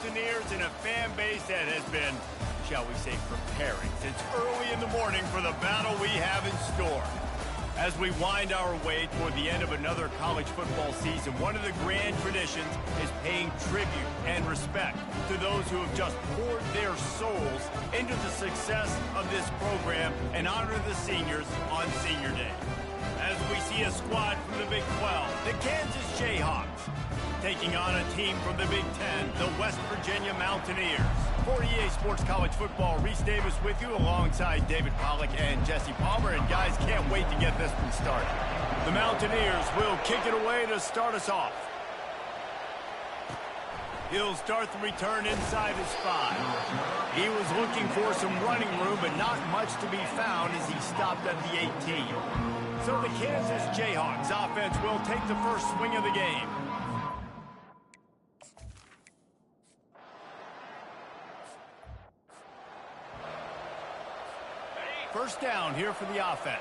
Mountaineers and a fan base that has been, shall we say, preparing since early in the morning for the battle we have in store. As we wind our way toward the end of another college football season, one of the grand traditions is paying tribute and respect to those who have just poured their souls into the success of this program and honor the seniors on Senior Day. As we see a squad from the Big 12, the Kansas Jayhawks, taking on a team from the Big 10, the West Virginia Mountaineers. For EA Sports College Football, Reese Davis with you alongside David Pollack and Jesse Palmer. And guys, can't wait to get this one started. The Mountaineers will kick it away to start us off. He'll start the return inside his 5. He was looking for some running room, but not much to be found as he stopped at the 18. So the Kansas Jayhawks offense will take the first swing of the game. First down here for the offense.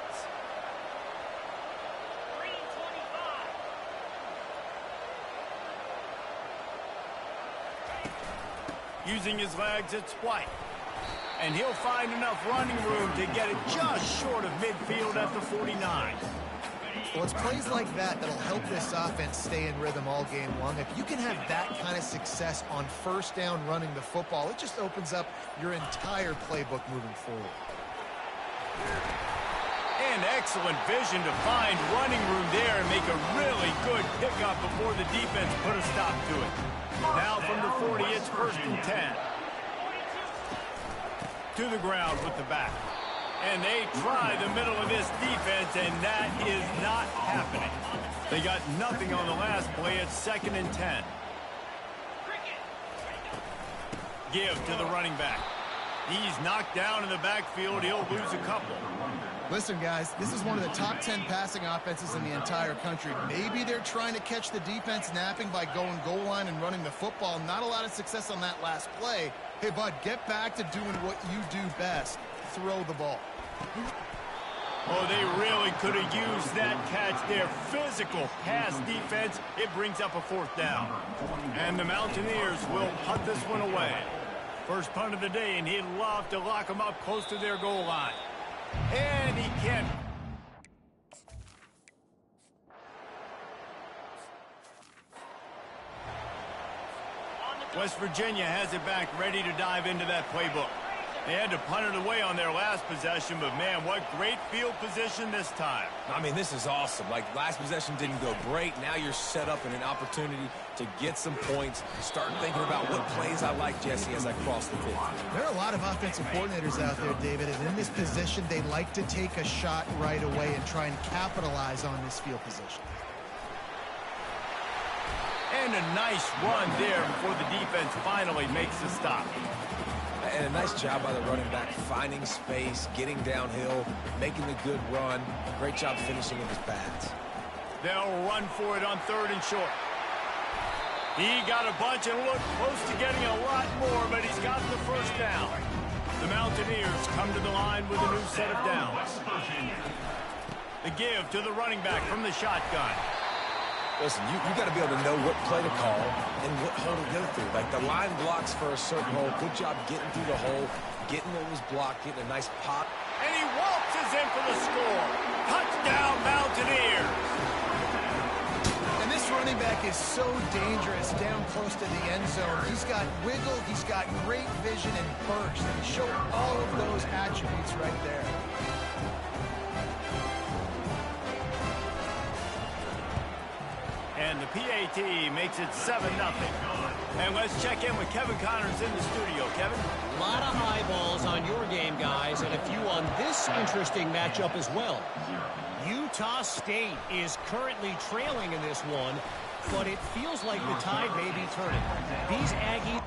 Using his legs, it's White. And he'll find enough running room to get it just short of midfield at the 49. Well, it's plays like that that'll help this offense stay in rhythm all game long. If you can have that kind of success on first down running the football, it just opens up your entire playbook moving forward. And excellent vision to find running room there and make a really good pickup before the defense put a stop to it. Now from the 40, it's 1st and 10. To the ground with the back. And they try the middle of this defense, and that is not happening. They got nothing on the last play. It's 2nd and 10. Give to the running back. He's knocked down in the backfield. He'll lose a couple. Listen, guys, this is one of the top 10 passing offenses in the entire country. Maybe they're trying to catch the defense napping by going goal line and running the football. Not a lot of success on that last play. Hey, bud, get back to doing what you do best. Throw the ball. Oh, they really could have used that catch there. Physical pass defense. It brings up a 4th down. And the Mountaineers will punt this one away. First punt of the day, and he'd love to lock them up close to their goal line. And he can't. West Virginia has it back, ready to dive into that playbook. They had to punt it away on their last possession, but man, what great field position this time. I mean, this is awesome. Like, last possession didn't go great. Now you're set up in an opportunity to get some points. Start thinking about what plays I like, Jesse, as I cross the field. There are a lot of offensive coordinators out there, David, and in this position, they like to take a shot right away and try and capitalize on this field position. And a nice run there before the defense finally makes the stop. And a nice job by the running back, finding space, getting downhill, making a good run. Great job finishing with his pads. They'll run for it on 3rd and short. He got a bunch and looked close to getting a lot more, but he's got the first down. The Mountaineers come to the line with a new set of downs. The give to the running back from the shotgun. Listen, you got to be able to know what play to call and what hole to go through. Like, the line blocks for a certain hole. Good job getting through the hole, getting what was blocked, getting a nice pop. And he waltzes in for the score. Touchdown, Mountaineers. And this running back is so dangerous down close to the end zone. He's got wiggle, he's got great vision and burst. And he showed all of those attributes right there. And the PAT makes it 7-0. And let's check in with Kevin Connors in the studio. Kevin? A lot of eyeballs on your game, guys, and a few on this interesting matchup as well. Utah State is currently trailing in this one, but it feels like the tide may be turning. These Aggies...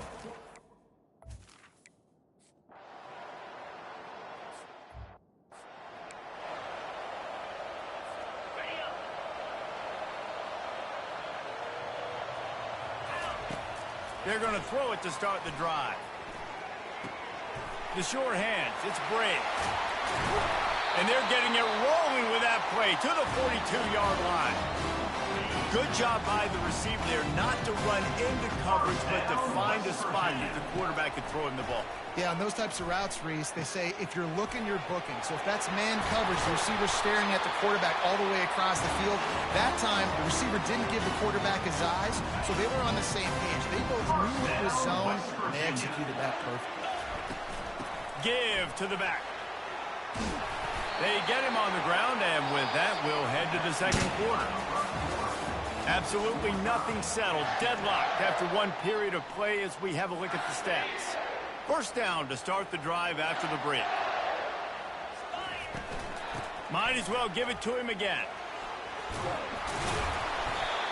They're going to throw it to start the drive. The short hands, it's Brady. And they're getting it rolling with that play to the 42-yard line. Good job by the receiver there not to run into coverage, but to find a spot that the quarterback could throw him the ball. Yeah, on those types of routes, Reese, they say if you're looking, you're booking. So if that's man coverage, the receiver's staring at the quarterback all the way across the field. That time, the receiver didn't give the quarterback his eyes, so they were on the same page. They both knew it was zone, and they executed that perfectly. Give to the back. They get him on the ground, and with that, we'll head to the second quarter. Absolutely nothing settled. Deadlocked after one period of play as we have a look at the stats. First down to start the drive after the break. Might as well give it to him again.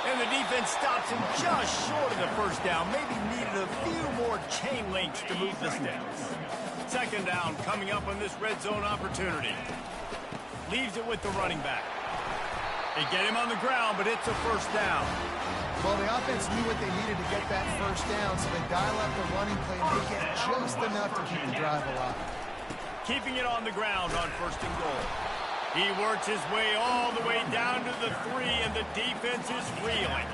And the defense stops him just short of the first down. Maybe needed a few more chain links to move the sticks. Second down coming up on this red zone opportunity. Leaves it with the running back. They get him on the ground, but it's a first down. Well, the offense knew what they needed to get that first down, so they dial up the running play and they get just enough to keep the drive alive. Keeping it on the ground on first and goal. He works his way all the way down to the 3, and the defense is reeling.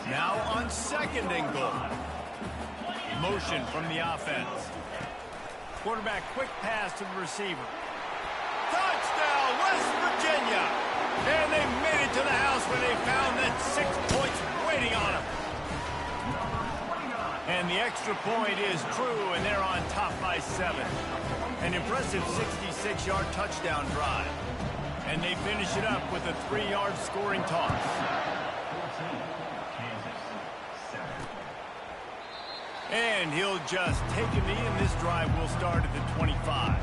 Now on second and goal. Motion from the offense. Quarterback quick pass to the receiver. Touchdown, West Virginia! And they made it to the house when they found that 6 points waiting on them. And the extra point is true, and they're on top by 7. An impressive 66-yard touchdown drive. And they finish it up with a 3-yard scoring toss. And he'll just take a knee, and this drive will start at the 25.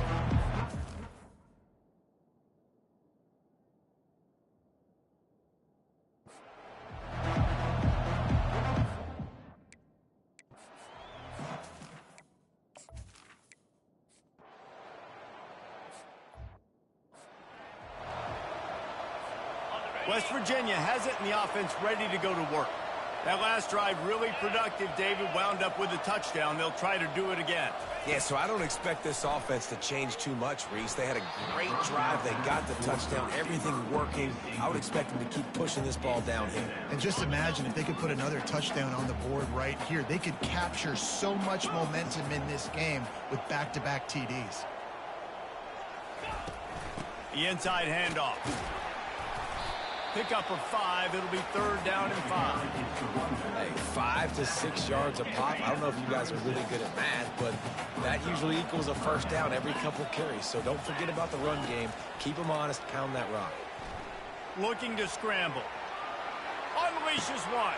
West Virginia has it, and the offense ready to go to work. That last drive really productive. David wound up with a touchdown. They'll try to do it again. Yeah, so I don't expect this offense to change too much, Reese. They had a great drive. They got the touchdown. Everything working. I would expect them to keep pushing this ball downhill. And just imagine if they could put another touchdown on the board right here. They could capture so much momentum in this game with back-to-back TDs. The inside handoff. Pickup of 5. It'll be third down and 5. Hey, 5 to 6 yards a pop. I don't know if you guys are really good at math, but that usually equals a first down every couple carries. So don't forget about the run game. Keep them honest. Pound that rock. Looking to scramble. Unleashes one.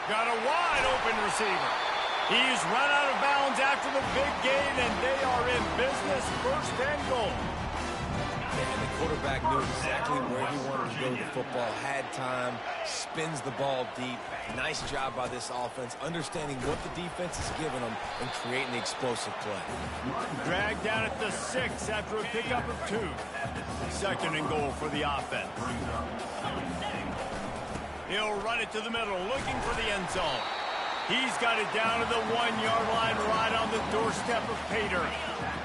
Got a wide open receiver. He's run out of bounds after the big gain, and they are in business. First and goal. And the quarterback knew exactly where he wanted to go with the football, had time, spins the ball deep. Nice job by this offense, understanding what the defense is giving them and creating the explosive play. Dragged down at the 6 after a pickup of 2. Second and goal for the offense. He'll run it to the middle, looking for the end zone. He's got it down to the 1-yard line, right on the doorstep of Pater.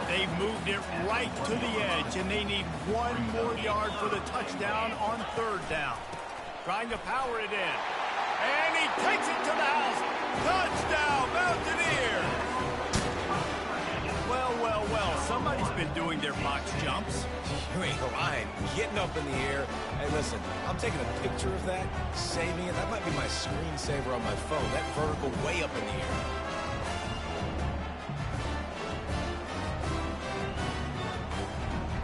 They've moved it right to the edge, and they need 1 more yard for the touchdown on third down. Trying to power it in. And he takes it to the house. Touchdown, Mountaineer! Well, well, well, somebody's been doing their box jumps. You ain't lying. Getting up in the air. Hey, listen, I'm taking a picture of that, saving it. That might be my screensaver on my phone. That vertical way up in the air.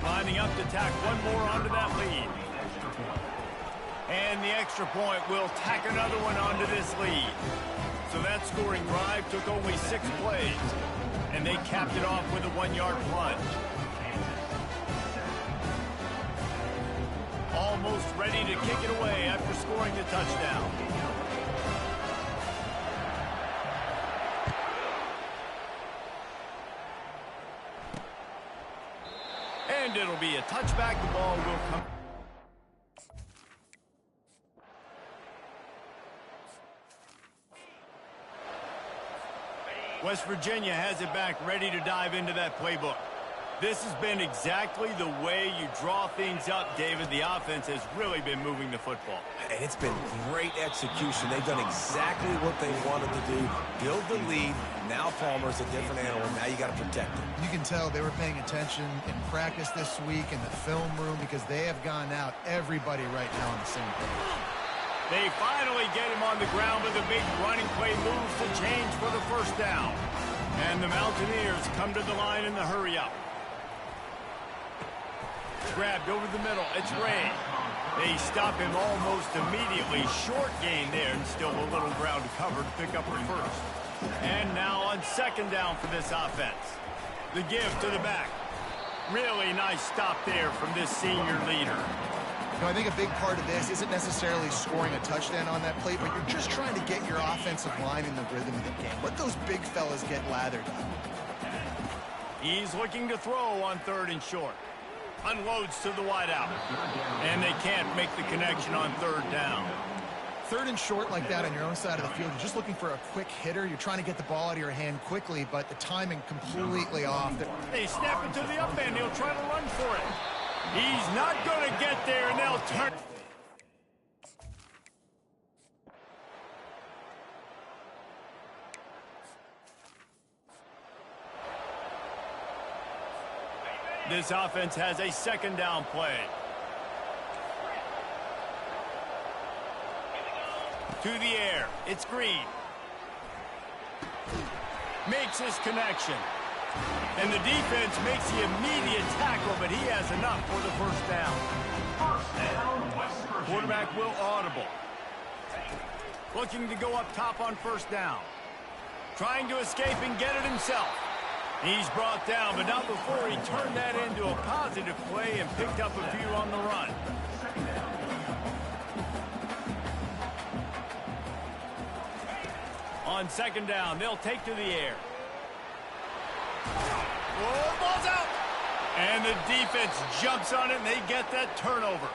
Lining up to tack 1 more onto that lead. And the extra point will tack another one onto this lead. So that scoring drive took only 6 plays. And they capped it off with a 1-yard plunge. Almost ready to kick it away after scoring the touchdown. And it'll be a touchback. The ball will come. West Virginia has it back, ready to dive into that playbook. This has been exactly the way you draw things up, David. The offense has really been moving the football. And it's been great execution. They've done exactly what they wanted to do. Build the lead. Now Palmer's a different animal. Now you got to protect him. You can tell they were paying attention in practice this week in the film room because they have gone out everybody right now on the same page. They finally get him on the ground with a big running play moves to change for the first down. And the Mountaineers come to the line in the hurry-up. Grabbed over the middle. It's Ray. They stop him almost immediately. Short gain there, and still a little ground covered to pick up the first. And now on second down for this offense. The give to the back. Really nice stop there from this senior leader. You know, I think a big part of this isn't necessarily scoring a touchdown on that play, but you're just trying to get your offensive line in the rhythm of the game. Let those big fellas get lathered up. He's looking to throw on third and short. Unloads to the wideout. And they can't make the connection on third down. Third and short like that on your own side of the field, you're just looking for a quick hitter. You're trying to get the ball out of your hand quickly, but the timing completely off. They snap it to the up end. He'll try to run for it. He's not going to get there, and they'll turn. This offense has a second down play. To the air. It's Green. Makes his connection. And the defense makes the immediate tackle, but he has enough for the first down. Quarterback will audible. Looking to go up top on first down. Trying to escape and get it himself. He's brought down, but not before he turned that into a positive play and picked up a few on the run. On second down, they'll take to the air. Whoa, ball's out! And the defense jumps on it, and they get that turnover.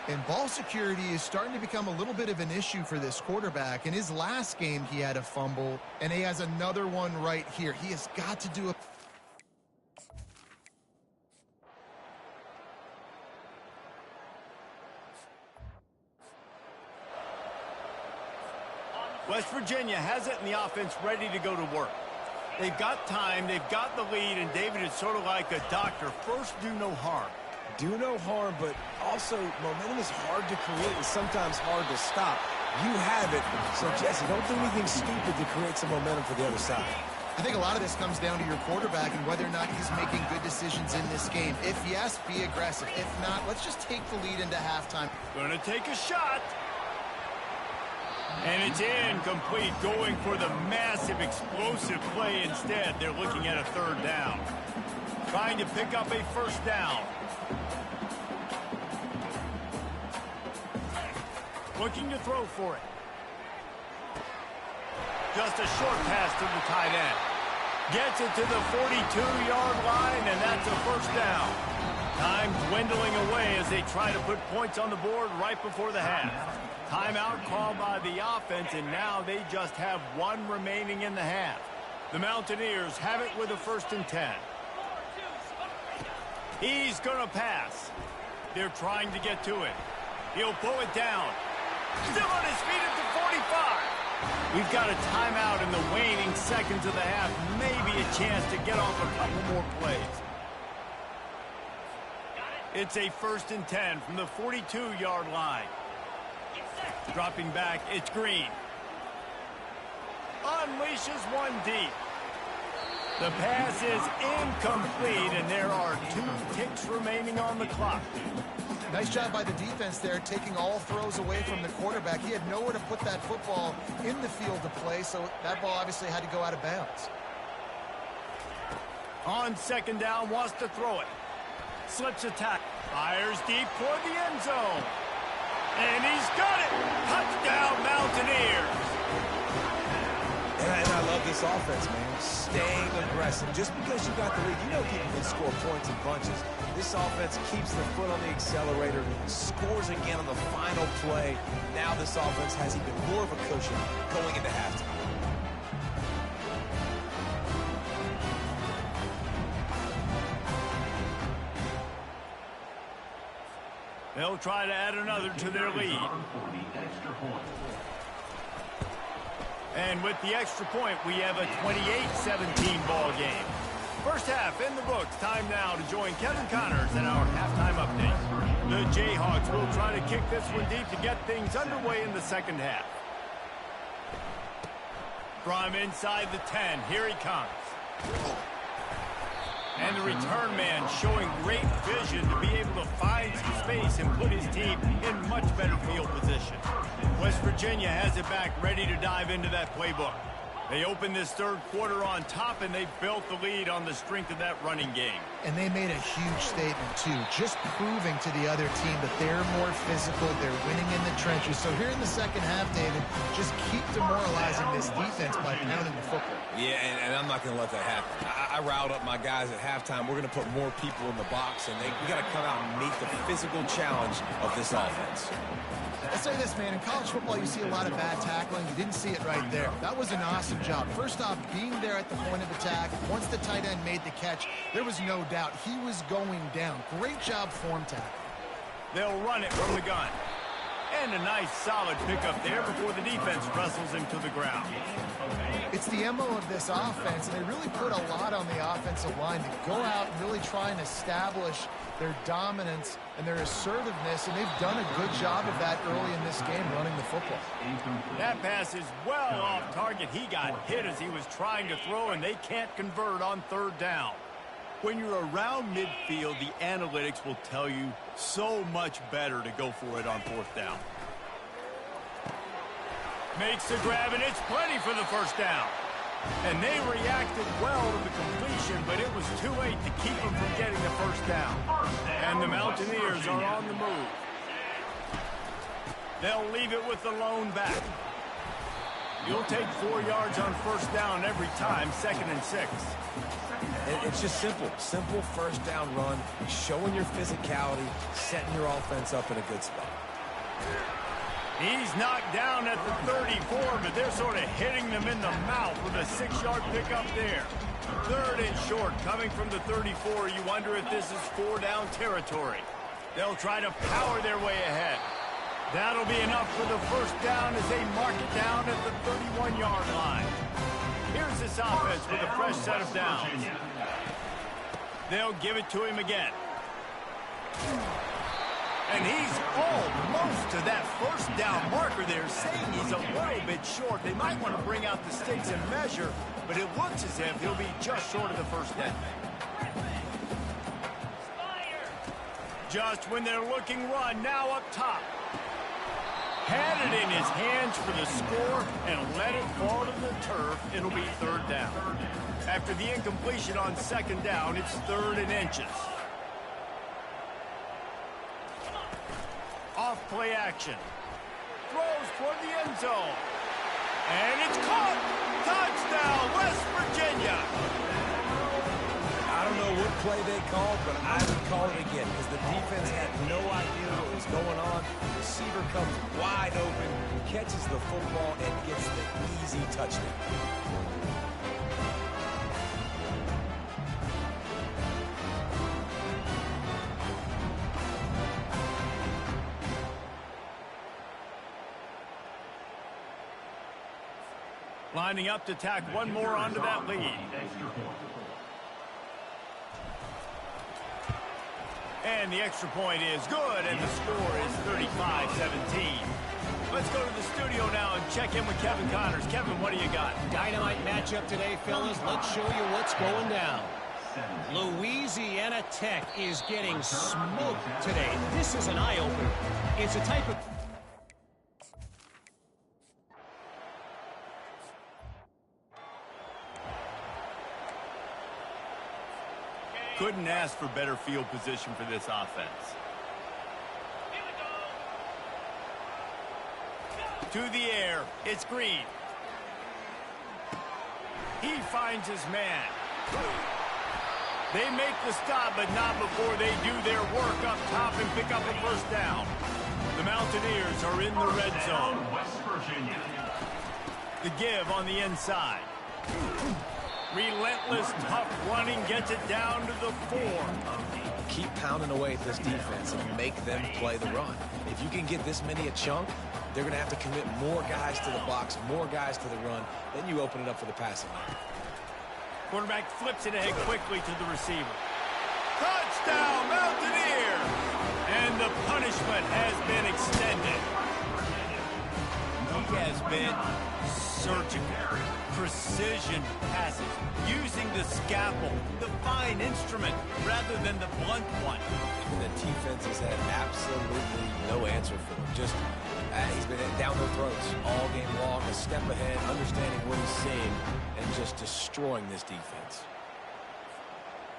And ball security is starting to become a little bit of an issue for this quarterback. In his last game, he had a fumble, and he has another one right here. He has got to do a... West Virginia has it, and the offense ready to go to work. They've got time, they've got the lead, and David is sort of like a doctor. First, do no harm. Do no harm, but also momentum is hard to create and sometimes hard to stop. You have it, so Jesse, don't do anything stupid to create some momentum for the other side. I think a lot of this comes down to your quarterback and whether or not he's making good decisions in this game. If yes, be aggressive. If not, let's just take the lead into halftime. Gonna take a shot. And it's incomplete, going for the massive explosive play instead. They're looking at a third down. Trying to pick up a first down. Looking to throw for it. Just a short pass to the tight end. Gets it to the 42-yard line, and that's a first down. Time dwindling away as they try to put points on the board right before the half. Timeout called by the offense, and now they just have one remaining in the half. The Mountaineers have it with a 1st and 10. He's going to pass. They're trying to get to it. He'll pull it down. Still on his feet at the 45. We've got a timeout in the waning seconds of the half. Maybe a chance to get off a couple more plays. It's a 1st and 10 from the 42-yard line. Dropping back, it's Green. Unleashes one deep. The pass is incomplete, and there are 2 ticks remaining on the clock. Nice job by the defense there, taking all throws away from the quarterback. He had nowhere to put that football in the field to play, so that ball obviously had to go out of bounds. On second down, wants to throw it. Slips a tackle. Fires deep toward the end zone. And he's got it! Touchdown, Mountaineers! And I love this offense, man. Staying aggressive. Just because you got the lead, you know people can score points in bunches. This offense keeps their foot on the accelerator, scores again on the final play. Now this offense has even more of a cushion going into halftime. They'll try to add another to their lead. And with the extra point, we have a 28-17 ball game. First half in the books. Time now to join Kevin Connors in our halftime update. The Jayhawks will try to kick this one deep to get things underway in the second half. From inside the 10, here he comes. And the return man showing great vision to be able to find some space and put his team in much better field position. West Virginia has it back, ready to dive into that playbook. They opened this third quarter on top, and they built the lead on the strength of that running game. And they made a huge statement, too, just proving to the other team that they're more physical, they're winning in the trenches. So here in the second half, David, just keep demoralizing this defense by pounding the football. Yeah, and I'm not going to let that happen. I riled up my guys at halftime. We're going to put more people in the box, and we got to come out and meet the physical challenge of this offense. I'll say this, man, in college football you see a lot of bad tackling. You didn't see it right there. That was an awesome job. First off, being there at the point of attack. Once the tight end made the catch, there was no doubt he was going down. Great job form tackle. They'll run it from the gun. And a nice solid pickup there before the defense wrestles him to the ground. It's the MO of this offense, and they really put a lot on the offensive line to go out and really try and establish their dominance and their assertiveness, and they've done a good job of that early in this game running the football. That pass is well off target. He got hit as he was trying to throw, and they can't convert on third down. When you're around midfield, the analytics will tell you so much better to go for it on fourth down. Makes the grab, and it's plenty for the first down. And they reacted well to the completion, but it was too late to keep them from getting the first down. And the Mountaineers are on the move. They'll leave it with the lone back. You'll take 4 yards on first down every time, 2nd and 6. It's just simple. Simple first down run, showing your physicality, setting your offense up in a good spot. He's knocked down at the 34, but they're sort of hitting them in the mouth with a 6-yard pickup there. 3rd and short coming from the 34. You wonder if this is 4-down territory. They'll try to power their way ahead. That'll be enough for the first down as they mark it down at the 31-yard line. Here's this offense with a fresh set of downs. They'll give it to him again. And he's almost to that first down marker there, saying he's a little bit short. They might want to bring out the sticks and measure, but it looks as if he'll be just short of the first down. Just when they're looking run, now up top. Had it in his hands for the score and let it fall to the turf. It'll be 3rd down. After the incompletion on 2nd down, it's 3rd and inches. Off play action. Throws toward the end zone. And it's caught. Touchdown, West Virginia. I don't know what play they called, but I would call it again because the defense had no idea what was going on. The receiver comes wide open, catches the football, and gets the easy touchdown. Lining up to tack one more onto that lead. And the extra point is good, and the score is 35-17. Let's go to the studio now and check in with Kevin Connors. Kevin, what do you got? Dynamite matchup today, fellas. Let's show you what's going down. Louisiana Tech is getting smoked today. This is an eye-opener. It's a type of... Couldn't ask for better field position for this offense. To the air, it's Green. He finds his man. They make the stop, but not before they do their work up top and pick up a first down. The Mountaineers are in the red zone. The give on the inside. Relentless, tough running gets it down to the 4. Keep pounding away at this defense and make them play the run. If you can get this many a chunk, they're going to have to commit more guys to the box, more guys to the run. Then you open it up for the passing game. Quarterback flips it ahead quickly to the receiver. Touchdown, Mountaineers! And the punishment has been extended. He has been surgical, precision passes, using the scalpel, the fine instrument, rather than the blunt one. And the defense has had absolutely no answer for him. Just, he's been down their throats all game long, a step ahead, understanding what he's seeing, and just destroying this defense.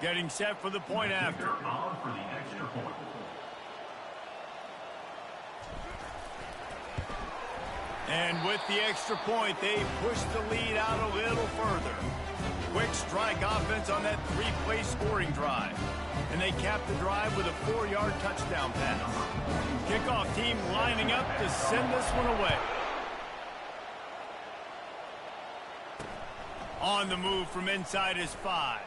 Getting set for the point after. And with the extra point, they push the lead out a little further. Quick strike offense on that 3-play scoring drive. And they cap the drive with a 4-yard touchdown pass. Kickoff team lining up to send this one away. On the move from inside his 5.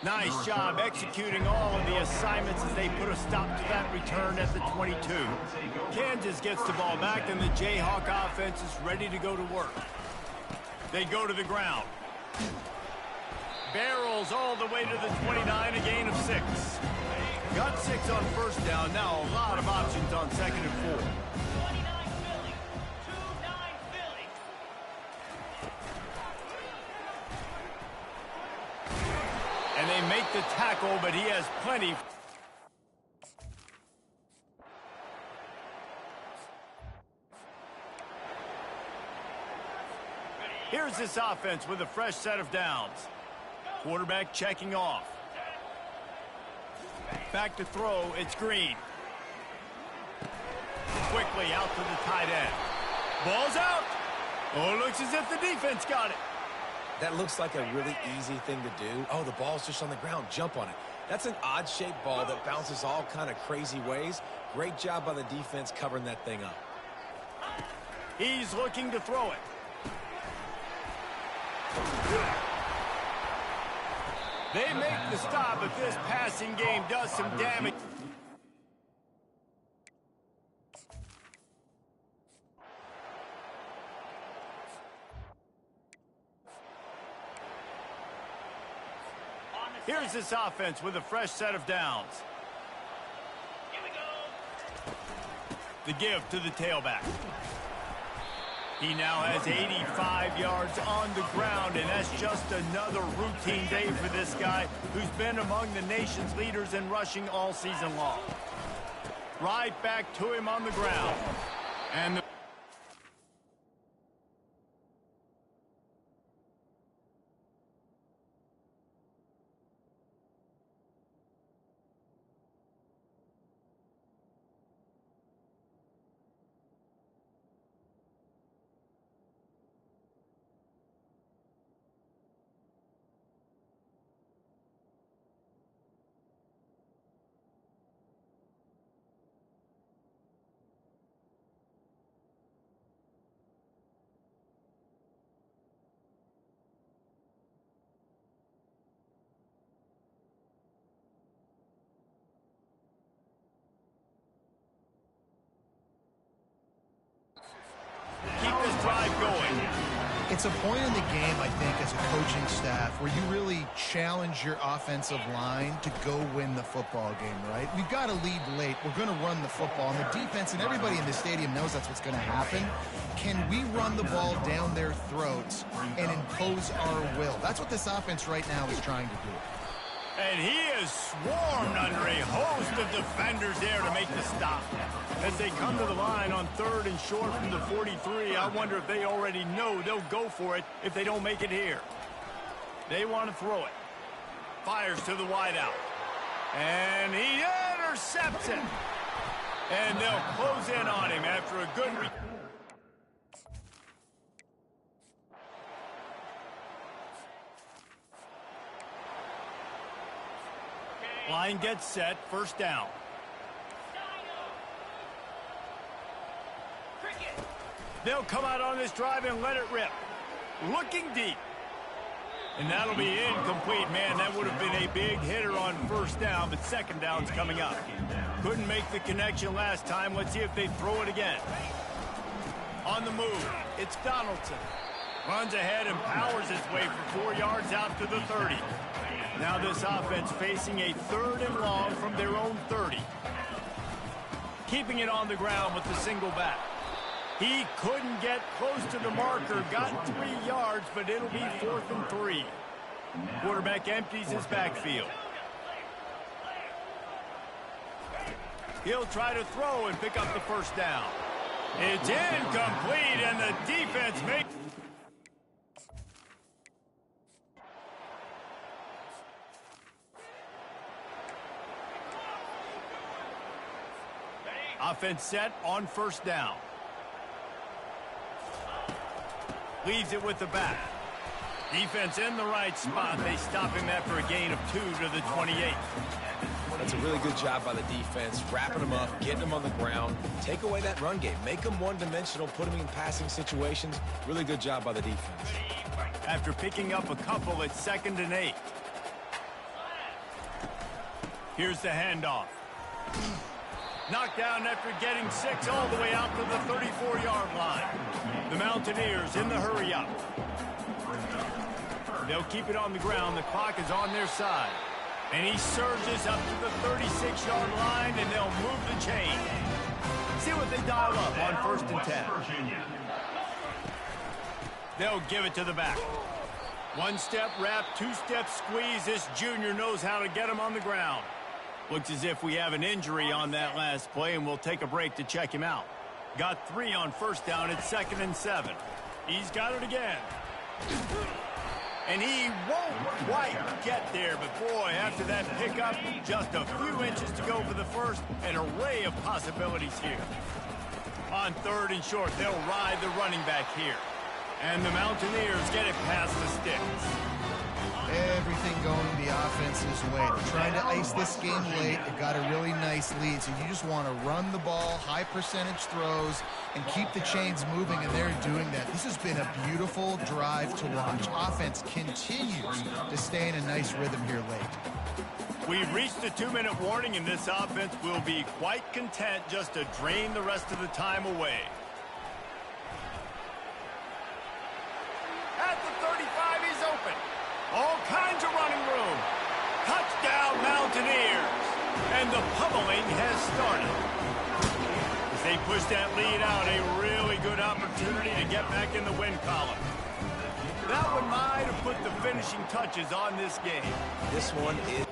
Nice job executing all of the assignments as they put a stop to that return at the 22. Kansas gets the ball back, and the Jayhawk offense is ready to go to work. They go to the ground. Barrels all the way to the 29, a gain of 6. Got 6 on first down. Now a lot of options on 2nd and 4. And they make the tackle, but he has plenty. Here's this offense with a fresh set of downs. Quarterback checking off. Back to throw, it's Green. Quickly out to the tight end. Ball's out. Oh, it looks as if the defense got it. That looks like a really easy thing to do. Oh, the ball's just on the ground. Jump on it. That's an odd-shaped ball that bounces all kind of crazy ways. Great job by the defense covering that thing up. He's looking to throw it. They make the stop, but this passing game does some damage. Here's this offense with a fresh set of downs. Here we go. The give to the tailback. He now has 85 yards on the ground, and that's just another routine day for this guy who's been among the nation's leaders in rushing all season long. Right back to him on the ground. And drive going. It's a point in the game, I think, as a coaching staff where you really challenge your offensive line to go win the football game, right? We've got to lead late. We're going to run the football. And the defense and everybody in the stadium knows that's what's going to happen. Can we run the ball down their throats and impose our will? That's what this offense right now is trying to do. And he is swarmed under a host of defenders there to make the stop. As they come to the line on 3rd and short from the 43, I wonder if they already know they'll go for it if they don't make it here. They want to throw it. Fires to the wideout. And he intercepts it. And they'll close in on him after a good line gets set, first down. They'll come out on this drive and let it rip. Looking deep. And that'll be incomplete. Man, that would have been a big hitter on first down, but second down's coming up. Couldn't make the connection last time. Let's see if they throw it again. On the move, it's Donaldson. Runs ahead and powers his way for 4 yards out to the 30. Now this offense facing a 3rd and long from their own 30. Keeping it on the ground with the single back. He couldn't get close to the marker, got 3 yards, but it'll be 4th and 3. Quarterback empties his backfield. He'll try to throw and pick up the first down. It's incomplete, and the defense makes... Offense set on first down. Leaves it with the back. Defense in the right spot. They stop him after a gain of 2 to the 28. That's a really good job by the defense, wrapping them up, getting them on the ground. Take away that run game. Make them one-dimensional, put them in passing situations. Really good job by the defense. After picking up a couple, it's 2nd and 8. Here's the handoff. Knocked down after getting 6 all the way out to the 34-yard line. The Mountaineers in the hurry-up. They'll keep it on the ground. The clock is on their side. And he surges up to the 36-yard line, and they'll move the chain. See what they dial up on 1st and 10. They'll give it to the back. 1-step wrap, 2-step squeeze. This junior knows how to get him on the ground. Looks as if we have an injury on that last play, and we'll take a break to check him out. Got 3 on first down. It's 2nd and 7. He's got it again. And he won't quite get there, but boy, after that pickup, just a few inches to go for the first. An array of possibilities here. On 3rd and short, they'll ride the running back here. And the Mountaineers get it past the sticks. Everything going the offense's way. They're trying to ice this game late. They've got a really nice lead, so you just want to run the ball, high percentage throws, and keep the chains moving, and they're doing that. This has been a beautiful drive to watch. Offense continues to stay in a nice rhythm here late. We've reached the 2-minute warning, and this offense will be quite content just to drain the rest of the time away. At the 35, he's open. All kinds of running room. Touchdown, Mountaineers. And the pummeling has started. As they push that lead out, a really good opportunity to get back in the win column. That one might have put the finishing touches on this game. This one is...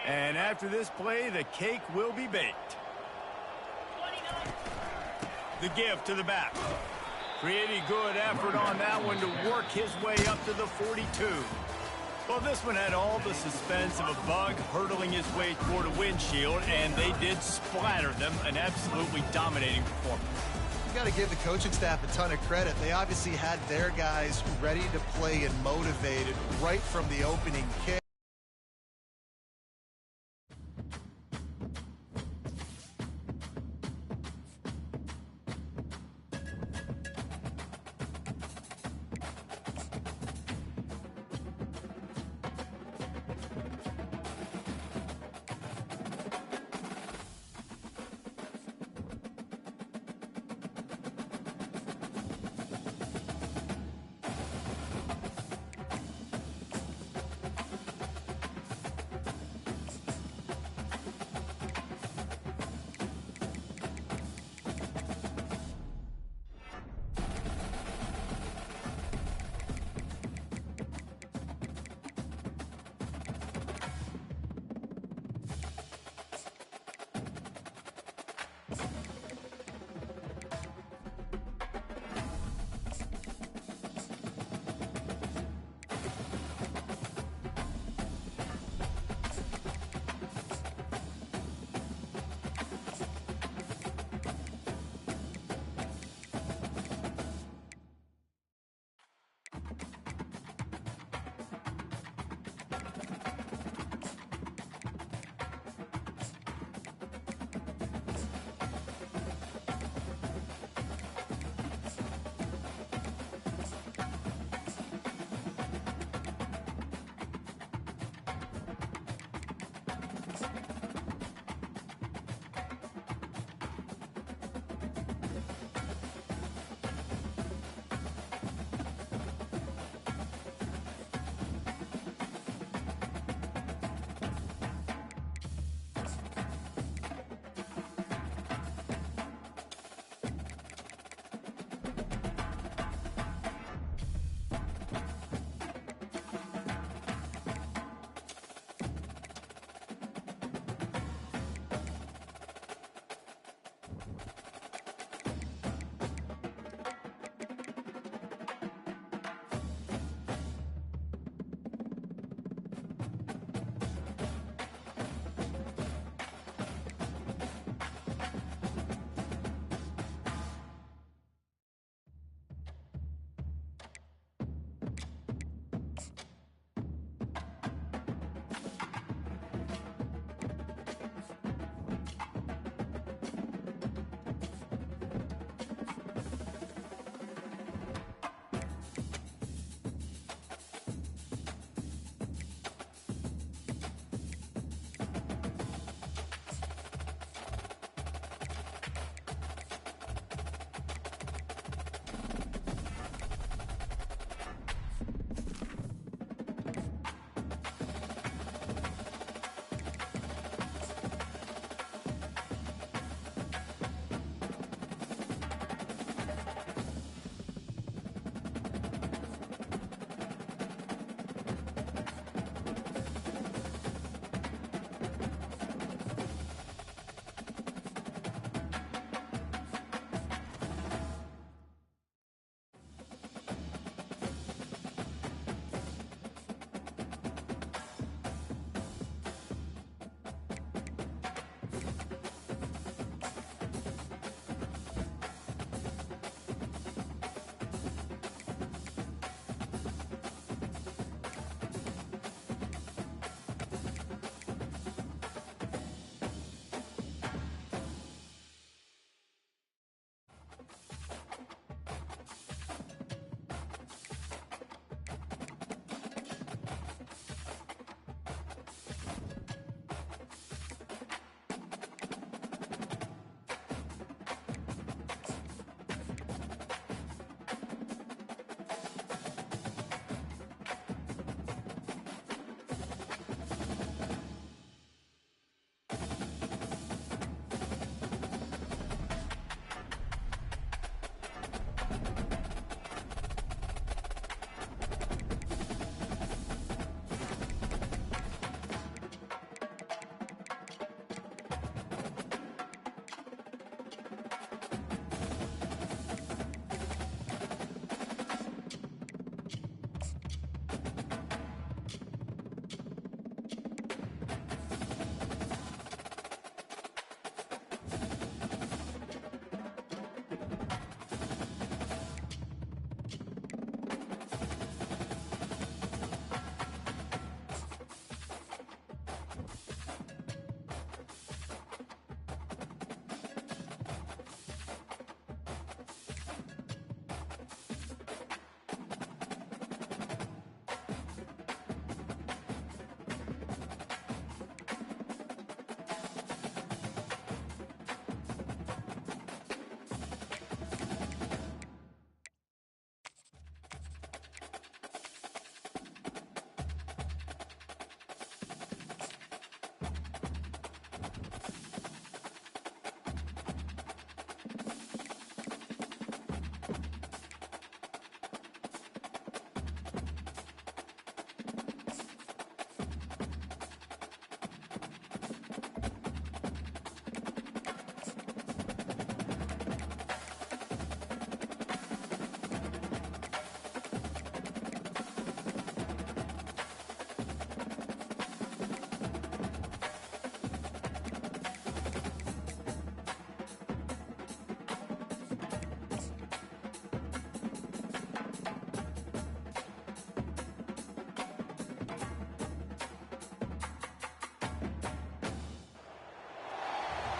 And after this play, the cake will be baked. The give to the back. Pretty good effort on that one to work his way up to the 42. Well, this one had all the suspense of a bug hurtling his way toward a windshield, and they did splatter them. An absolutely dominating performance. You got to give the coaching staff a ton of credit. They obviously had their guys ready to play and motivated right from the opening kick.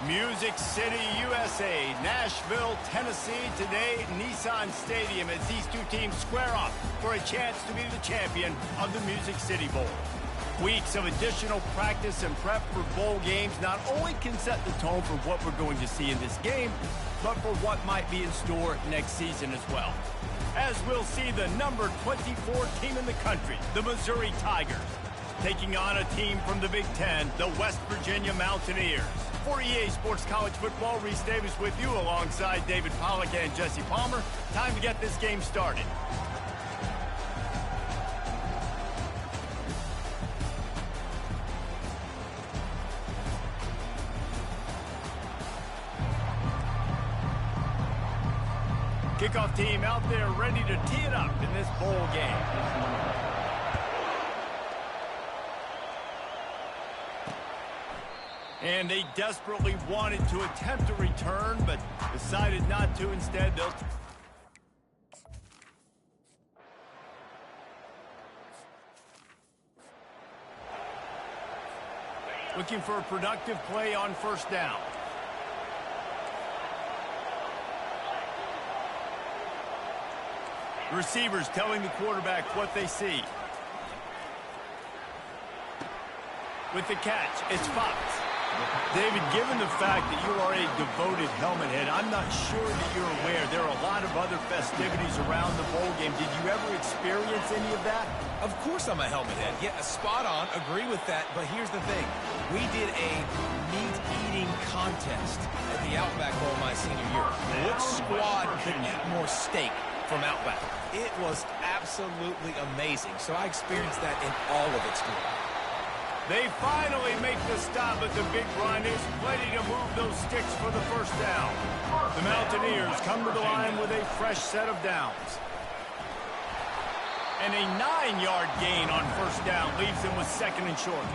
Music City, USA, Nashville, Tennessee, today, Nissan Stadium, as these two teams square off for a chance to be the champion of the Music City Bowl. Weeks of additional practice and prep for bowl games not only can set the tone for what we're going to see in this game, but for what might be in store next season as well. As we'll see the number 24 team in the country, the Missouri Tigers, taking on a team from the Big Ten, the West Virginia Mountaineers. For EA Sports College Football, Reese Davis with you alongside David Pollack and Jesse Palmer. Time to get this game started. Kickoff team out there ready to tee it up in this bowl game. And they desperately wanted to attempt a return, but decided not to. Instead, they'll... Looking for a productive play on first down. Receivers telling the quarterback what they see. With the catch, it's Fox. David, given the fact that you are a devoted helmet head, I'm not sure that you're aware there are a lot of other festivities around the bowl game. Did you ever experience any of that? Of course I'm a helmet head. Yeah, spot on. Agree with that. But here's the thing. We did a meat-eating contest at the Outback Bowl my senior year. Which squad could eat more steak from Outback? It was absolutely amazing. So I experienced that in all of its glory. They finally make the stop at the big run. There's plenty to move those sticks for the first down. The Mountaineers come to the line with a fresh set of downs. And a 9-yard gain on first down leaves them with second and short.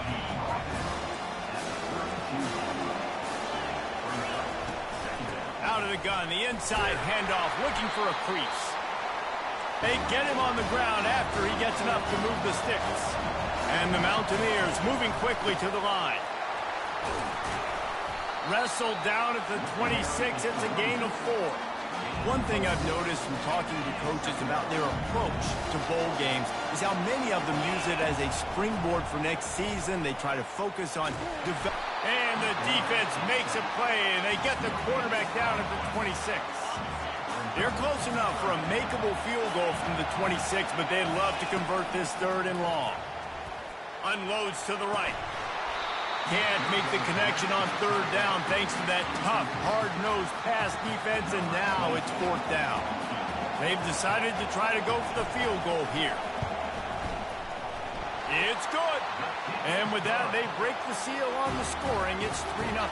Out of the gun, the inside handoff, looking for a crease. They get him on the ground after he gets enough to move the sticks. And the Mountaineers moving quickly to the line. Wrestled down at the 26. It's a gain of 4. One thing I've noticed from talking to coaches about their approach to bowl games is how many of them use it as a springboard for next season. They try to focus on... And the defense makes a play, and they get the quarterback down at the 26. They're close enough for a makeable field goal from the 26, but they'd love to convert this third and long. Unloads to the right. Can't make the connection on third down thanks to that tough, hard-nosed pass defense, and now it's fourth down. They've decided to try to go for the field goal here. It's good. And with that, they break the seal on the scoring. It's 3-0.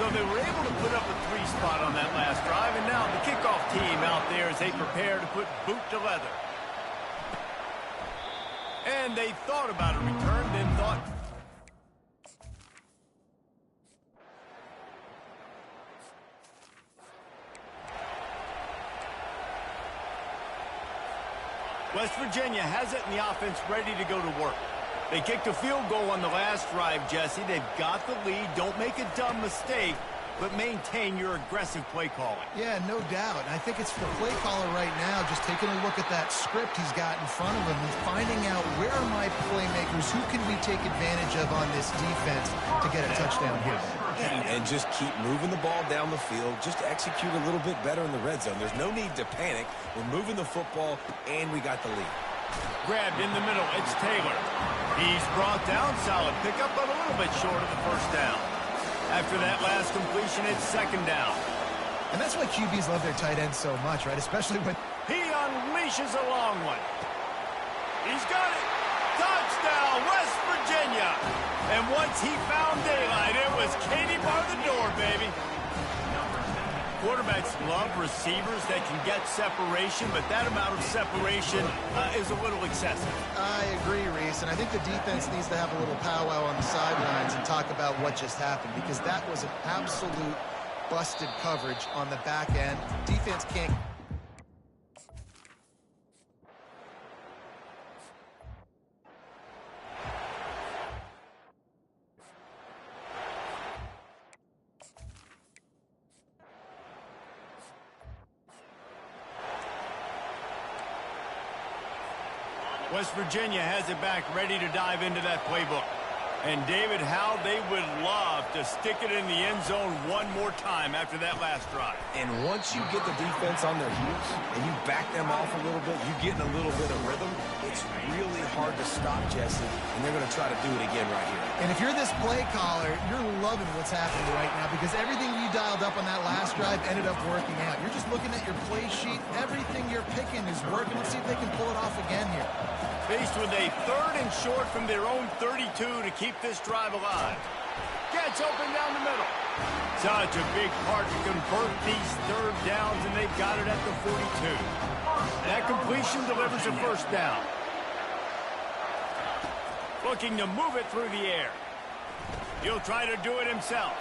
So they were able to put up a 3 spot on that last drive, and now the kickoff team out there as they prepare to put boot to leather. And they thought about a return, then thought... West Virginia has it and the offense ready to go to work. They kicked a field goal on the last drive, Jesse. They've got the lead. Don't make a dumb mistake, but maintain your aggressive play calling. Yeah, no doubt. I think it's the play caller right now just taking a look at that script he's got in front of him and finding out where are my playmakers, who can we take advantage of on this defense to get a touchdown here. And just keep moving the ball down the field. Just execute a little bit better in the red zone. There's no need to panic. We're moving the football, and we got the lead. Grabbed in the middle. It's Taylor. He's brought down. Solid pickup, but a little bit short of the first down. After that last completion, it's second down. And that's why QBs love their tight ends so much, right? Especially when... He unleashes a long one. He's got it. Touchdown, West Virginia. And once he found daylight, it was Katie bar the door, baby. Quarterbacks love receivers that can get separation, but that amount of separation is a little excessive. I agree, Reese, and I think the defense needs to have a little powwow on the sidelines and talk about what just happened, because that was an absolute busted coverage on the back end. Defense can't... West Virginia has it back, ready to dive into that playbook. And, David, how they would love to stick it in the end zone one more time after that last drive. And once you get the defense on their heels and you back them off a little bit, you get in a little bit of rhythm, it's really hard to stop, Jesse, and they're going to try to do it again right here. And if you're this play caller, you're loving what's happening right now because everything you dialed up on that last drive ended up working out. You're just looking at your play sheet. Everything you're picking is working. Let's see if they can pull it off again here. Faced with a 3rd and short from their own 32 to keep this drive alive. Gets open down the middle. Such a big part to convert these 3rd downs, and they've got it at the 42. That completion delivers a 1st down. Looking to move it through the air. He'll try to do it himself.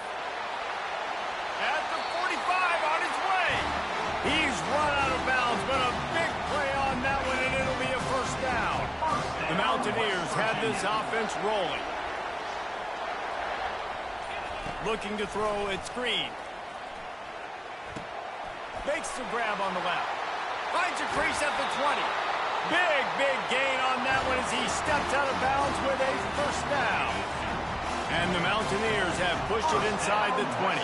At the 45, on his way. He's run out of bounds, but a big play on that one, and it'll be a 1st down. The Mountaineers have this offense rolling. Looking to throw, it's Green. Makes the grab on the left. Finds a crease at the 20. Big gain on that one as he steps out of bounds with a 1st down. And the Mountaineers have pushed it inside the 20.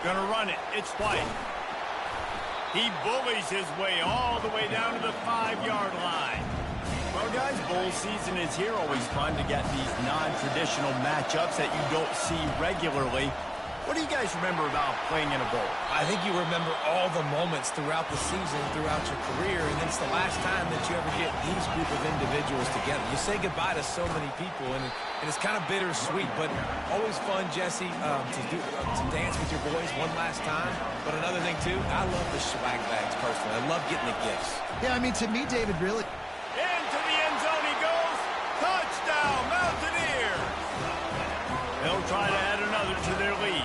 Gonna run it. It's White. He bullies his way all the way down to the 5-yard line. Well, guys, bowl season is here. Always fun to get these non-traditional matchups that you don't see regularly. What do you guys remember about playing in a bowl? I think you remember all the moments throughout the season, throughout your career, and it's the last time that you ever get these group of individuals together. You say goodbye to so many people, and it's kind of bittersweet, but always fun, Jesse, to dance with your boys one last time. But another thing, too, I love the swag bags, personally. I love getting the gifts. Yeah, I mean, to me, David, really... Into the end zone he goes. Touchdown, Mountaineers. They'll try to add another to their lead.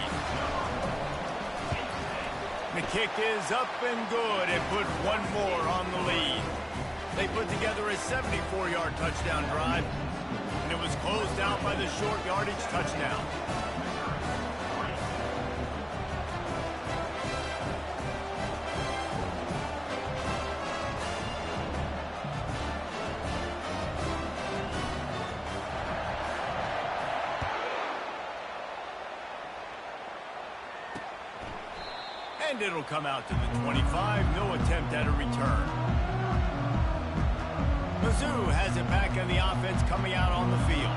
The kick is up and good and put one more on the lead. They put together a 74-yard touchdown drive, and it was closed out by the short yardage touchdown. And it'll come out to the 25. No attempt at a return. Mizzou has it back on the offense coming out on the field.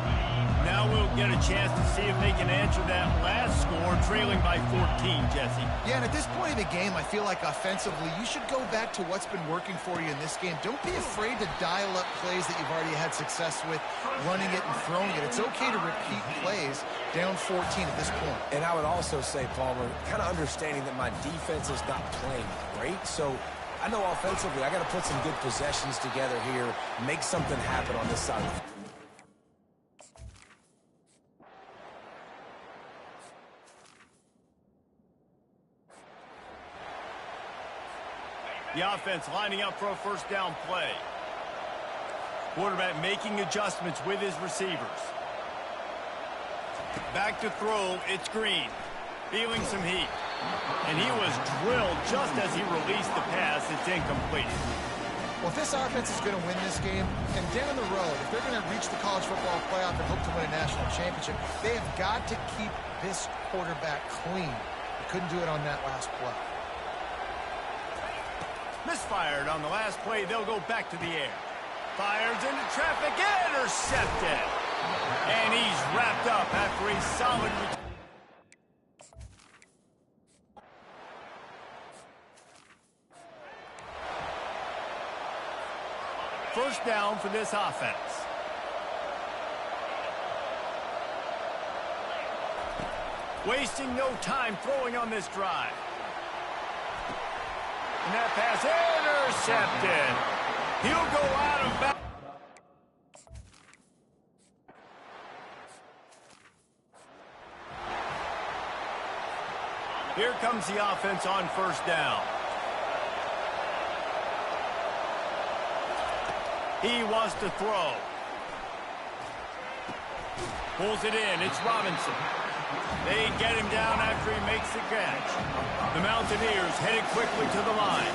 Now we'll get a chance to see if they can answer that last score, trailing by 14, Jesse. Yeah, and at this point in the game, I feel like offensively, you should go back to what's been working for you in this game. Don't be afraid to dial up plays that you've already had success with, running it and throwing it. It's okay to repeat plays down 14 at this point. And I would also say, Palmer, kind of understanding that my defense is not playing great, so I know offensively I got to put some good possessions together here, make something happen on this side of the field. The offense lining up for a 1st down play. Quarterback making adjustments with his receivers. Back to throw, it's Green. Feeling some heat. And he was drilled just as he released the pass. It's incomplete. Well, if this offense is going to win this game, and down the road, if they're going to reach the college football playoff and hope to win a national championship, they have got to keep this quarterback clean. They couldn't do it on that last play. Misfired on the last play. They'll go back to the air. Fires into traffic. Intercepted. And he's wrapped up after a solid return. First down for this offense. Wasting no time throwing on this drive. And that pass intercepted. He'll go out of bounds. Here comes the offense on 1st down. He wants to throw. Pulls it in. It's Robinson. They get him down after he makes the catch. The Mountaineers headed quickly to the line.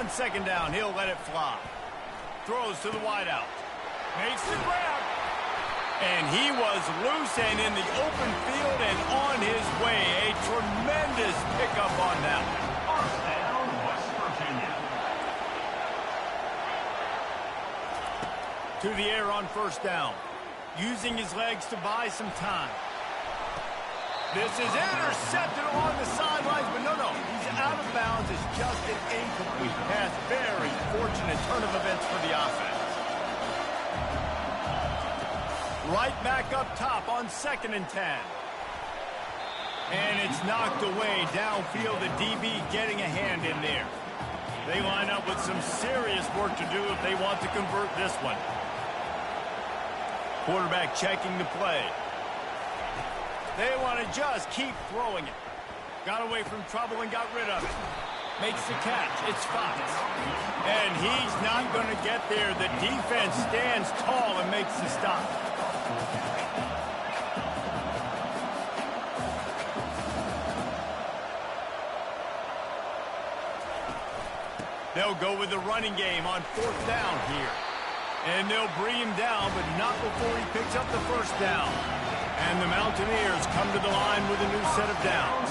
On second down, he'll let it fly. Throws to the wideout. Makes the grab. And he was loose and in the open field and on his way. A tremendous pickup on that one. First down, West Virginia. To the air on first down. Using his legs to buy some time. This is intercepted along the sidelines, but no. He's out of bounds. It's just an incomplete pass. Very fortunate turn of events for the offense. Right back up top on 2nd and 10. And it's knocked away downfield. The DB getting a hand in there. They line up with some serious work to do if they want to convert this one. Quarterback checking the play. They want to just keep throwing it. Got away from trouble and got rid of it. Makes the catch. It's Fox. And he's not going to get there. The defense stands tall and makes the stop. They'll go with the running game on 4th down here. And they'll bring him down, but not before he picks up the first down. And the Mountaineers come to the line with a new set of downs.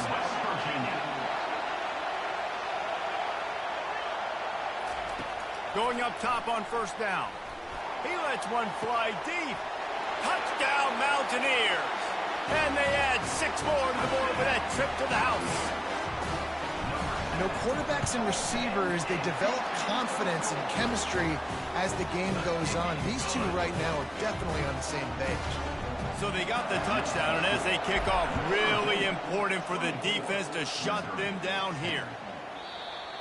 Going up top on first down. He lets one fly deep. Touchdown, Mountaineers. And they add 6 more to the board with that trip to the house. You know, quarterbacks and receivers, they develop confidence and chemistry as the game goes on. These two right now are definitely on the same page. So they got the touchdown, and as they kick off, really important for the defense to shut them down here.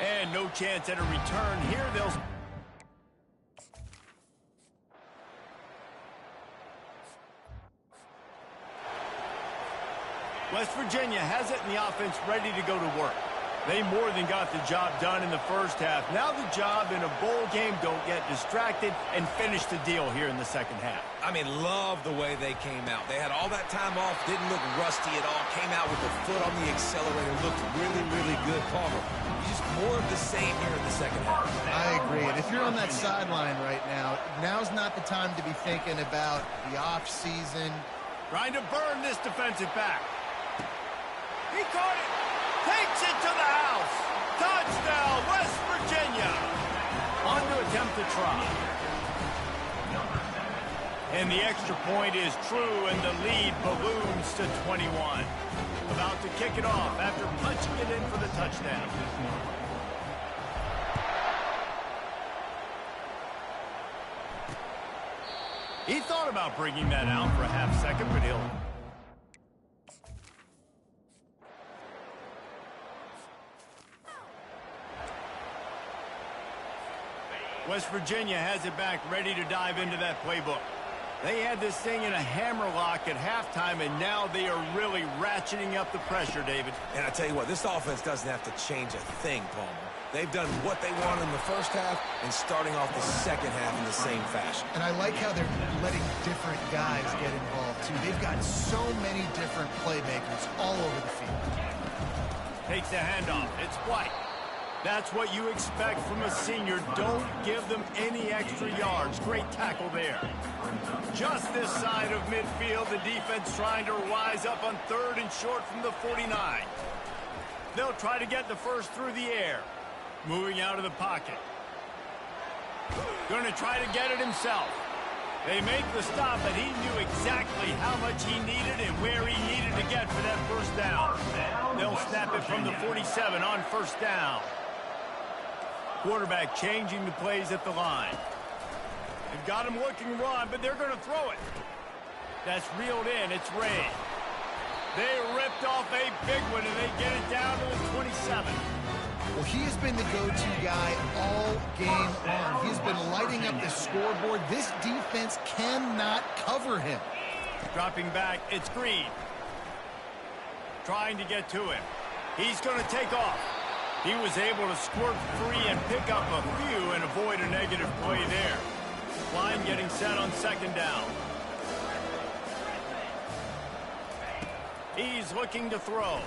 And no chance at a return here. They'll... West Virginia has it in the offense ready to go to work. They more than got the job done in the first half. Now the job in a bowl game, don't get distracted and finish the deal here in the second half. I mean, love the way they came out. They had all that time off, didn't look rusty at all, came out with the foot on the accelerator, looked really, really good. Palmer, just more of the same here in the second half. I agree. And if you're on that sideline right now, now's not the time to be thinking about the off-season. Trying to burn this defensive back. He caught it. Takes it to the house. Touchdown, West Virginia. On to attempt to try. And the extra point is true, and the lead balloons to 21. About to kick it off after punching it in for the touchdown. He thought about bringing that out for a half second, but he'll... West Virginia has it back, ready to dive into that playbook. They had this thing in a hammerlock at halftime, and now they are really ratcheting up the pressure, David. And I tell you what, this offense doesn't have to change a thing, Palmer. They've done what they wanted in the first half and starting off the second half in the same fashion. And I like how they're letting different guys get involved, too. They've got so many different playmakers all over the field. Takes the handoff. It's White. That's what you expect from a senior. Don't give them any extra yards. Great tackle there. Just this side of midfield, the defense trying to rise up on 3rd and short from the 49. They'll try to get the first through the air. Moving out of the pocket. Going to try to get it himself. They make the stop, but he knew exactly how much he needed and where he needed to get for that first down. They'll snap it from the 47 on first down. Quarterback changing the plays at the line. They've got him looking run, but they're going to throw it. That's reeled in. It's Ray. They ripped off a big one, and they get it down to the 27. Well, he has been the go-to guy all game long. He's been lighting up the scoreboard. This defense cannot cover him. Dropping back, it's Green. Trying to get to him. He's going to take off. He was able to squirt free and pick up a few and avoid a negative play there. Line getting set on second down. He's looking to throw.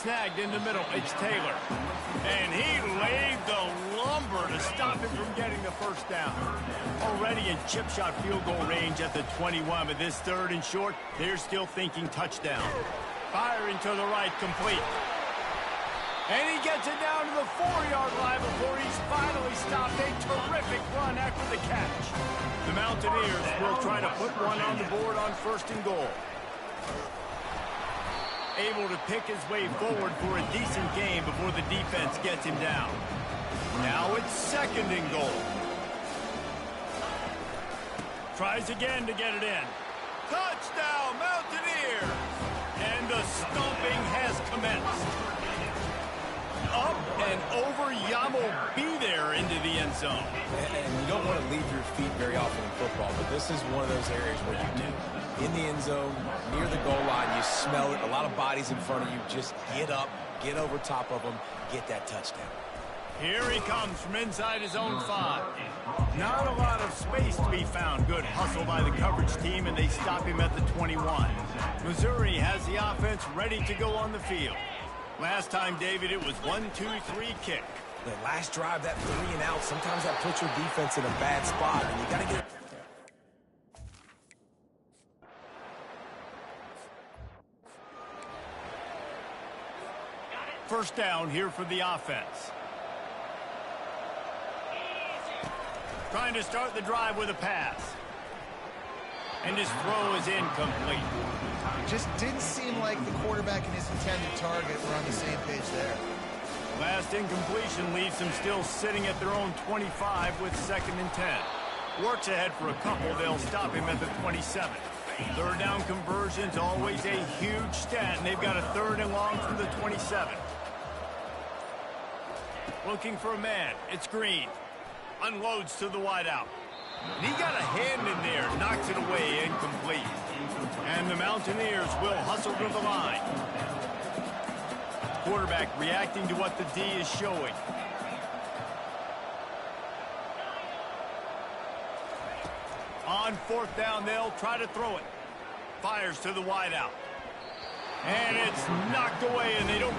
Snagged in the middle. It's Taylor. And he laid the lumber to stop him from getting the first down. Already in chip shot field goal range at the 21, but this third and short, they're still thinking touchdown. Firing to the right, complete. And he gets it down to the 4-yard line before he's finally stopped. A terrific run after the catch. The Mountaineers will try to put one on the board on first and goal. Able to pick his way forward for a decent game before the defense gets him down. Now it's second and goal. Tries again to get it in. Touchdown, Mountaineers! And the stomping has commenced. Up and over, Yamo be there into the end zone. And you don't want to leave your feet very often in football, but this is one of those areas where you do. In the end zone, near the goal line, you smell it. A lot of bodies in front of you. Just get up, get over top of them, get that touchdown. Here he comes from inside his own 5. Not a lot of space to be found. Good hustle by the coverage team, and they stop him at the 21. Missouri has the offense ready to go on the field. Last time, David, it was 1-2-3 kick. The last drive, that 3 and out, sometimes that puts your defense in a bad spot, and you got to get... First down here for the offense. Trying to start the drive with a pass. And his throw is incomplete. Just didn't seem like the quarterback and his intended target were on the same page there. Last incompletion leaves them still sitting at their own 25 with second and 10. Works ahead for a couple. They'll stop him at the 27. Third down conversion's always a huge stat, and they've got a third and long from the 27. Looking for a man. It's Green. Unloads to the wideout. And he got a hand in there. Knocks it away. Incomplete. And the Mountaineers will hustle to the line. Quarterback reacting to what the D is showing. On fourth down, they'll try to throw it. Fires to the wideout. And it's knocked away, and they don't...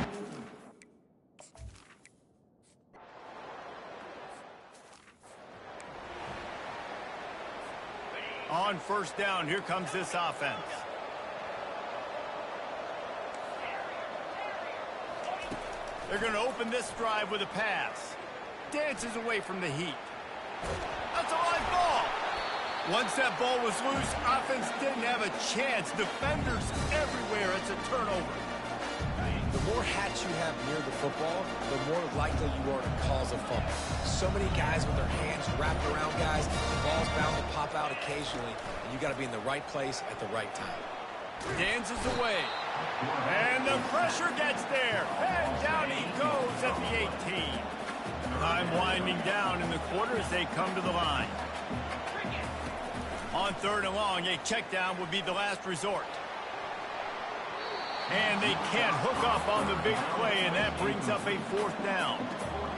On first down, here comes this offense. They're going to open this drive with a pass. Dances away from the heat. That's a live ball. Once that ball was loose, offense didn't have a chance. Defenders everywhere. It's a turnover. The more hats you have near the football, the more likely you are to cause a fumble. So many guys with their hands wrapped around guys, the ball's bound to pop out occasionally, and you got to be in the right place at the right time. Dances away. And the pressure gets there. And down he goes at the 18. Time winding down in the quarter as they come to the line. On third and long, a check down would be the last resort. And they can't hook up on the big play, and that brings up a fourth down.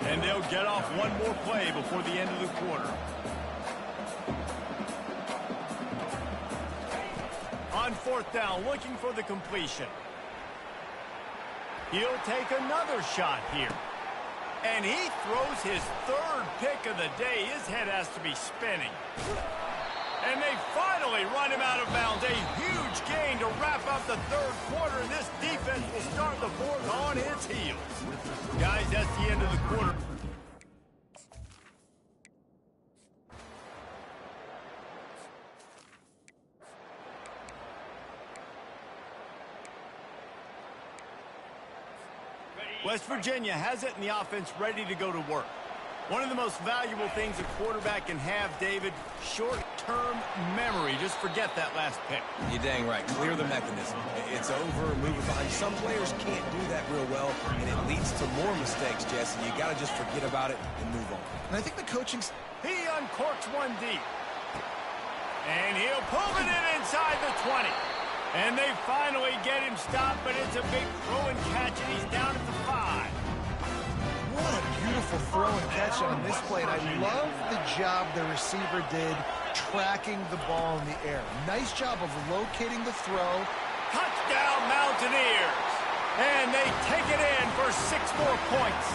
And they'll get off one more play before the end of the quarter. On fourth down, looking for the completion. He'll take another shot here. And he throws his third pick of the day. His head has to be spinning. And they finally run him out of bounds. A huge gain to wrap up the third quarter, and this defense will start the fourth on its heels. Guys, that's the end of the quarter. West Virginia has it, and the offense ready to go to work. One of the most valuable things a quarterback can have, David, short-term memory. Just forget that last pick. You're dang right. Clear the mechanism. It's over, move it behind. Some players can't do that real well, and it leads to more mistakes, Jesse. You got to just forget about it and move on. And I think the coaching's... He uncorks one deep. And he'll pull it in inside the 20. And they finally get him stopped, but it's a big throw and catch, and he's down at the 5. What a beautiful throw and catch on this play. And I love the job the receiver did tracking the ball in the air. Nice job of locating the throw. Touchdown, Mountaineers. And they take it in for 6 more points.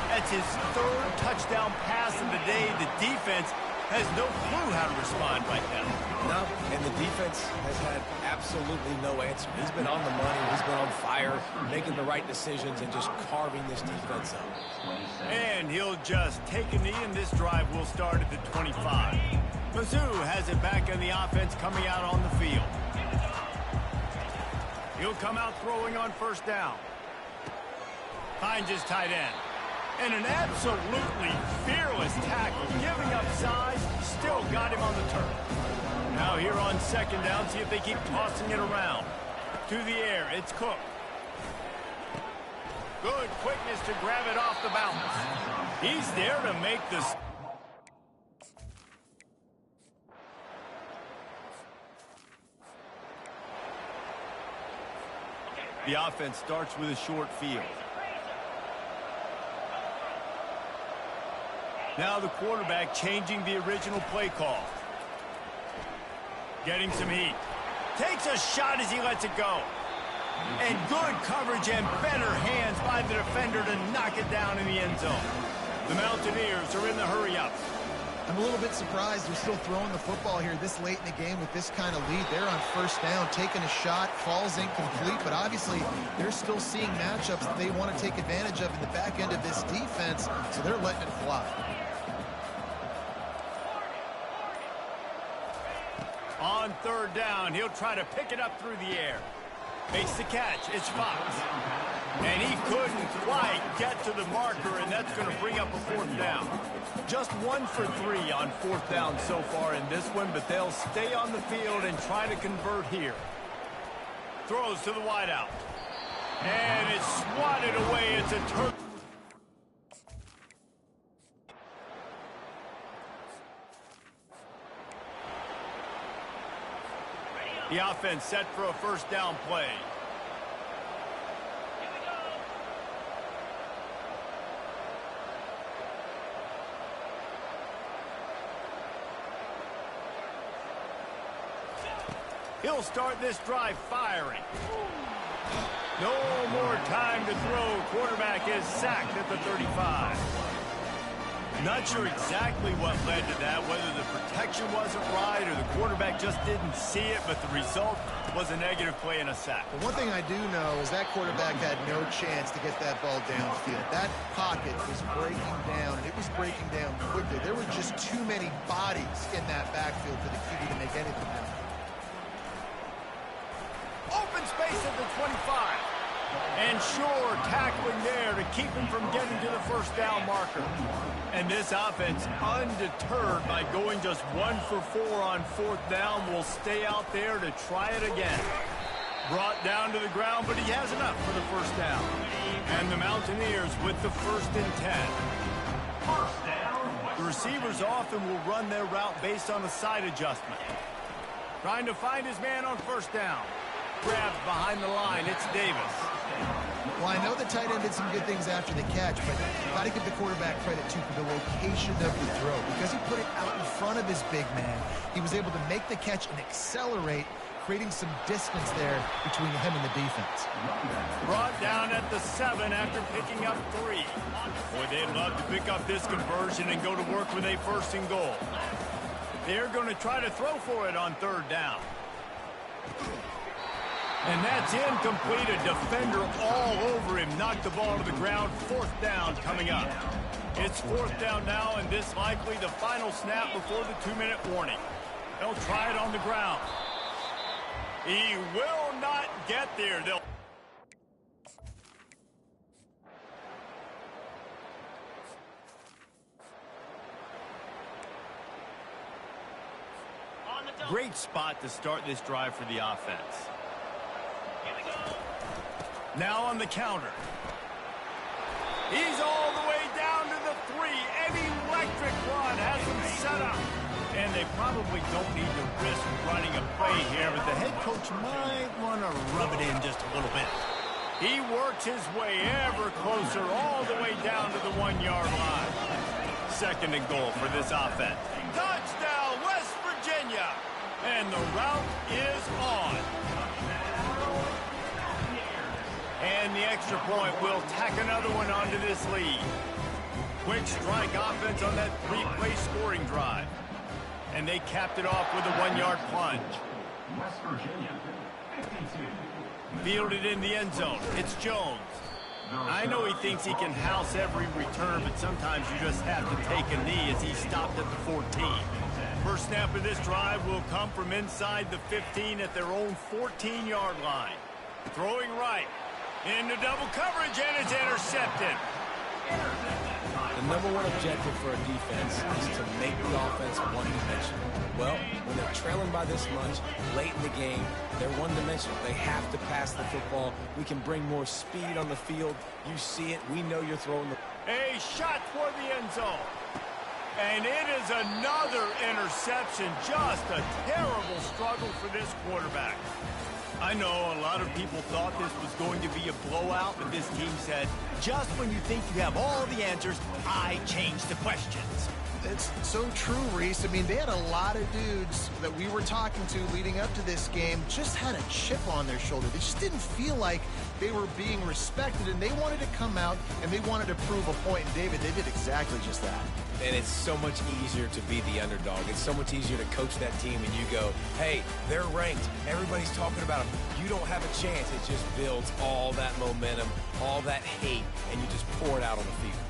That's his 3rd touchdown pass of the day. The defense has no clue how to respond right now. No, and the defense has had absolutely no answer. He's been on the money. He's been on fire, making the right decisions and just carving this defense up. And he'll just take a knee, and this drive will start at the 25. Mizzou has it back in the offense coming out on the field. He'll come out throwing on 1st down. Finds his tight end. And an absolutely fearless tackle, giving up size, still got him on the turf. Now here on 2nd down, see if they keep tossing it around. To the air, it's Cook. Good quickness to grab it off the bounce. He's there to make this. The offense starts with a short field. Now the quarterback changing the original play call. Getting some heat. Takes a shot as he lets it go. And good coverage and better hands by the defender to knock it down in the end zone. The Mountaineers are in the hurry-up. I'm a little bit surprised they're still throwing the football here this late in the game with this kind of lead. They're on 1st down, taking a shot, falls incomplete, but obviously they're still seeing matchups that they want to take advantage of in the back end of this defense, so they're letting it fly. On 3rd down, he'll try to pick it up through the air. Makes the catch. It's Fox. And he couldn't quite get to the marker, and that's going to bring up a 4th down. Just 1 for 3 on 4th down so far in this one, but they'll stay on the field and try to convert here. Throws to the wideout. And it's swatted away. It's a turn. The offense set for a 1st down play. He'll start this drive firing. No more time to throw. Quarterback is sacked at the 35. Not sure exactly what led to that, whether the protection wasn't right or the quarterback just didn't see it, but the result was a negative play and a sack. But one thing I do know is that quarterback had no chance to get that ball downfield. That pocket was breaking down, and it was breaking down quickly. There were just too many bodies in that backfield for the QB to make anything happen. Open space at the 25. And sure, tackling there to keep him from getting to the 1st down marker. And this offense, undeterred by going just 1 for 4 on 4th down, will stay out there to try it again. Brought down to the ground, but he has enough for the 1st down. And the Mountaineers with the 1st and 10. The receivers often will run their route based on a side adjustment. Trying to find his man on 1st down. Grabbed behind the line. It's Davis. Well, I know the tight end did some good things after the catch, but got to give the quarterback credit, too, for the location of the throw. Because he put it out in front of his big man, he was able to make the catch and accelerate, creating some distance there between him and the defense. Brought down at the 7 after picking up 3. Boy, they'd love to pick up this conversion and go to work with a 1st and goal. They're going to try to throw for it on 3rd down. And that's incomplete. A defender all over him. Knocked the ball to the ground. 4th down coming up. It's 4th down now, and this likely the final snap before the 2-minute warning. They'll try it on the ground. He will not get there. They'll... Great spot to start this drive for the offense. Now on the counter. He's all the way down to the 3. An electric run has him set up. And they probably don't need to risk running a play here, but the head coach might want to rub it in just a little bit. He works his way ever closer all the way down to the 1-yard line. 2nd and goal for this offense. Touchdown, West Virginia. And the route is on. And the extra point will tack another one onto this lead. Quick strike offense on that three-play scoring drive. And they capped it off with a 1-yard plunge. West Virginia, 52. Fielded in the end zone. It's Jones. I know he thinks he can house every return, but sometimes you just have to take a knee as he stopped at the 14. First snap of this drive will come from inside the 15 at their own 14-yard line. Throwing right. Into double coverage, and it's intercepted. The number one objective for a defense is to make the offense one-dimensional. Well, when they're trailing by this much, late in the game, they're one-dimensional. They have to pass the football. We can bring more speed on the field. You see it. We know you're throwing the... A shot for the end zone. And it is another interception. Just a terrible struggle for this quarterback. I know a lot of people thought this was going to be a blowout, but this team said, just when you think you have all the answers, I change the questions. It's so true, Reese. I mean, they had a lot of dudes that we were talking to leading up to this game just had a chip on their shoulder. They just didn't feel like they were being respected, and they wanted to come out and they wanted to prove a point. And David, they did exactly just that. And it's so much easier to be the underdog. It's so much easier to coach that team and you go, hey, they're ranked. Everybody's talking about them. You don't have a chance. It just builds all that momentum, all that hate, and you just pour it out on the field.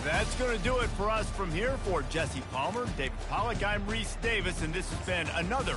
That's going to do it for us from here. For Jesse Palmer, David Pollack, I'm Reese Davis, and this has been another